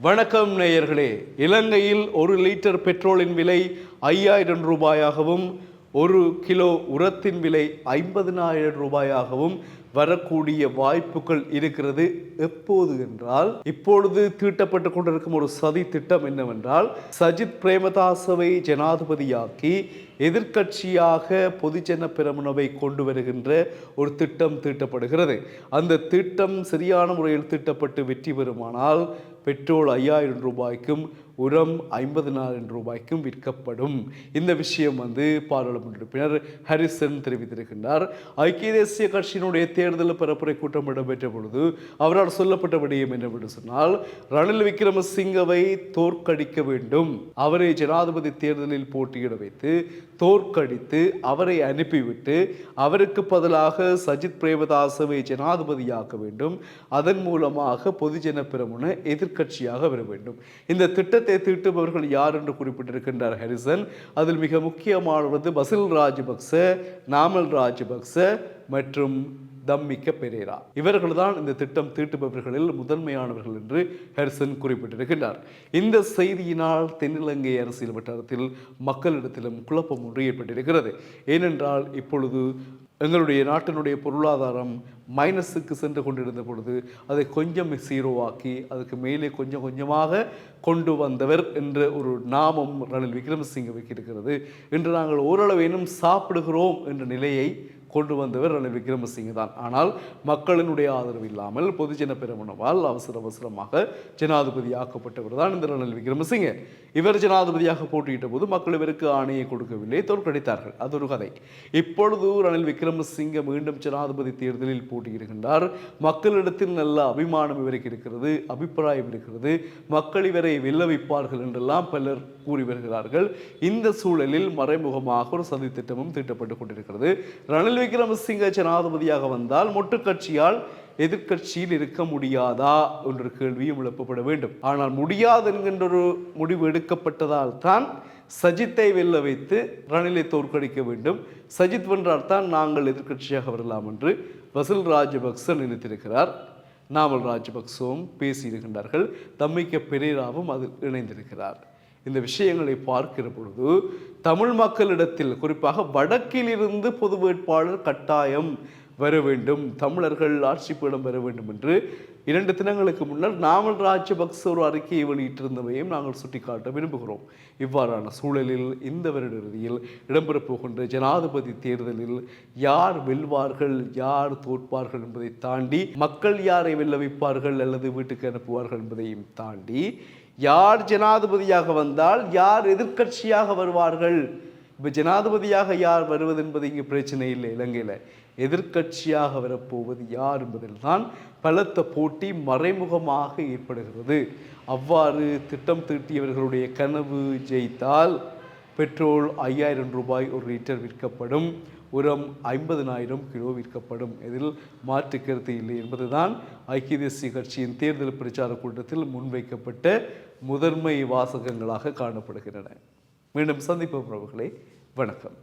வணக்கம் நேயர்களே. இலங்கையில் 1 லிட்டர் பெட்ரோலின் விலை 5000 ரூபாயாகவும் 1 கிலோ உரத்தின் விலை 50,000 ரூபாயாகவும் வரக்கூடிய வாய்ப்புகள் இருக்கிறது. எப்போது என்றால், இப்பொழுது தீட்டப்பட்டு கொண்டிருக்கும் ஒரு சதி திட்டம் என்னவென்றால், சஜித் பிரேமதாசவை ஜனாதிபதியாக்கி எதிர்க்கட்சியாக பொதுஜன பெரமுனவை கொண்டு வருகின்ற ஒரு திட்டம் தீட்டப்படுகிறது. அந்த திட்டம் சரியான முறையில் தீட்டப்பட்டு வெற்றி பெறுமானால் பெட்ரோல் 5000 ரூபாய்க்கும் உரம் 50,000 ரூபாய்க்கும் விற்கப்படும். இந்த விஷயம் பாராளுமன்ற உறுப்பினர் ஹரிசன் தெரிவித்திருக்கின்றார். ஐக்கிய தேசிய கட்சியினுடைய தேர்தல் பரப்புரை கூட்டம் இடம்பெற்ற பொழுது அவரால் சொல்லப்பட்ட விடயம் என்னவென்று சொன்னால், ரணில் விக்ரமசிங்கவை தோற்கடிக்க வேண்டும், அவரை ஜனாதிபதி தேர்தலில் போட்டியிட வைத்து தோற்கடித்து அவரை அனுப்பிவிட்டு அவருக்கு பதிலாக சஜித் பிரேமதாசவை ஜனாதிபதியாக்க வேண்டும், அதன் மூலமாக பொதுஜன பெரமுன எதிர்க்கட்சியாக வர வேண்டும். இந்த திட்டத்தை தீட்டுபவர்கள் யார் என்று குறிப்பிட்டிருக்கின்றார் ஹரிசன். அதில் மிக முக்கியமானது பசில் ராஜபக்ச, நாமல் ராஜபக்ச மற்றும் தம்மிக்க பெரேரா. இவர்கள் தான் இந்த திட்டம் தீட்டுபவர்களில் முதன்மையானவர்கள் என்று ஹரிசன் குறிப்பிட்டிருக்கின்றார். இந்த செய்தியினால் தென்னிலங்கை அரசியல் வட்டாரத்தில் மக்களிடத்திலும் குழப்பம் ஒன்று ஏற்பட்டிருக்கிறது. ஏனென்றால் இப்பொழுது எங்களுடைய நாட்டினுடைய பொருளாதாரம் மைனஸுக்கு சென்று கொண்டிருந்த பொழுது அதை கொஞ்சம் சீரோவாக்கி அதுக்கு மேலே கொஞ்சம் கொஞ்சமாக கொண்டு வந்தவர் என்ற ஒரு நாமம் ரணில் விக்ரமசிங்கவுக்கு இருக்கிறது. இன்று நாங்கள் ஓரளவேனும் சாப்பிடுகிறோம் என்ற நிலையை கொண்டு வந்தவர் ரணில் விக்ரமசிங்க தான். ஆனால் மக்களினுடைய ஆதரவு இல்லாமல் பொதுஜன பெரமுனவால் அவசரமாக ஜனாதிபதி ஆக்கப்பட்டவர் தான் இந்த ரணில் விக்ரமசிங்க. இவர் ஜனாதிபதியாக போட்டியிட்ட போது மக்கள் இவருக்கு ஆணையை கொடுக்கவில்லை, தோற்கடித்தார்கள். அது ஒரு கதை. இப்பொழுது ரணில் விக்ரமசிங்க மீண்டும் ஜனாதிபதி தேர்தலில் போட்டியிடுகின்றார். மக்களிடத்தில் நல்ல அபிமானம் இவருக்கு இருக்கிறது, அபிப்பிராயம் இருக்கிறது, மக்கள் இவரை வெல்ல வைப்பார்கள் என்றெல்லாம் பலர் கூறி வருகிறார்கள். இந்த சூழலில் மறைமுகமாக ஒரு சதி திட்டமும் தீட்டப்பட்டுக் கொண்டிருக்கிறது. ரணில் விக்ரமசிங்க ஜனாதிபதியாக வந்தால் மொட்டு கட்சியால் எதிர்க்கட்சியில் இருக்க முடியாதா என்ற கேள்வியும் எழுப்பப்பட வேண்டும். ஆனால் முடியாது என்கின்ற ஒரு முடிவு எடுக்கப்பட்டதால் தான் சஜித்தை வெல்ல வைத்து ரணிலை தோற்கடிக்க வேண்டும், சஜித் வென்றால் தான் நாங்கள் எதிர்க்கட்சியாக வரலாம் என்று பசில் ராஜபக்ச நினைத்திருக்கிறார். நாமல் ராஜபக்சவும் பேசியிருக்கின்றார்கள். தம்மிக்க பெரேராவும் அதில் இணைந்திருக்கிறார். இந்த விஷயங்களை பார்க்கிற பொழுது தமிழ் மக்களிடத்தில், குறிப்பாக வடக்கில் இருந்து பொது வேட்பாளர் கட்டாயம் வர வேண்டும், தமிழர்கள் ஆட்சி பீடம் வர வேண்டும் என்று 2 தினங்களுக்கு முன்னர் நாமல் ராஜபக்ச ஒரு அறிக்கையை வெளியிட்டிருந்தவையும் நாங்கள் சுட்டிக்காட்ட விரும்புகிறோம். இவ்வாறான சூழலில் இந்த வருட இறுதியில் இடம்பெறப் போகின்ற ஜனாதிபதி தேர்தலில் யார் வெல்வார்கள், யார் தோற்பார்கள் என்பதை தாண்டி, மக்கள் யாரை வெல்ல வைப்பார்கள் அல்லது வீட்டுக்கு அனுப்புவார்கள் என்பதையும் தாண்டி, யார் ஜனாதிபதியாக வந்தால் யார் எதிர்க்கட்சியாக வருவார்கள். இப்போ ஜனாதிபதியாக யார் வருவது என்பது இங்கே பிரச்சனை இல்லை. இலங்கையில் எதிர்க்கட்சியாக வரப்போவது யார் என்பதில் தான் பலத்த போட்டி மறைமுகமாக ஏற்படுகிறது. அவ்வாறு திட்டம் தீட்டியவர்களுடைய கனவு ஜெயித்தால் பெட்ரோல் 5000 ரூபாய் 1 லிட்டர் விற்கப்படும், உரம் 50,000 கிலோ விற்கப்படும். இதில் மாற்று கருத்து இல்லை என்பதுதான் ஐக்கிய தேசிய கட்சியின் தேர்தல் பிரச்சார கூட்டத்தில் முன்வைக்கப்பட்ட முதன்மை வாசகங்களாக காணப்படுகின்றன. மீண்டும் சந்திப்போம். வணக்கம்.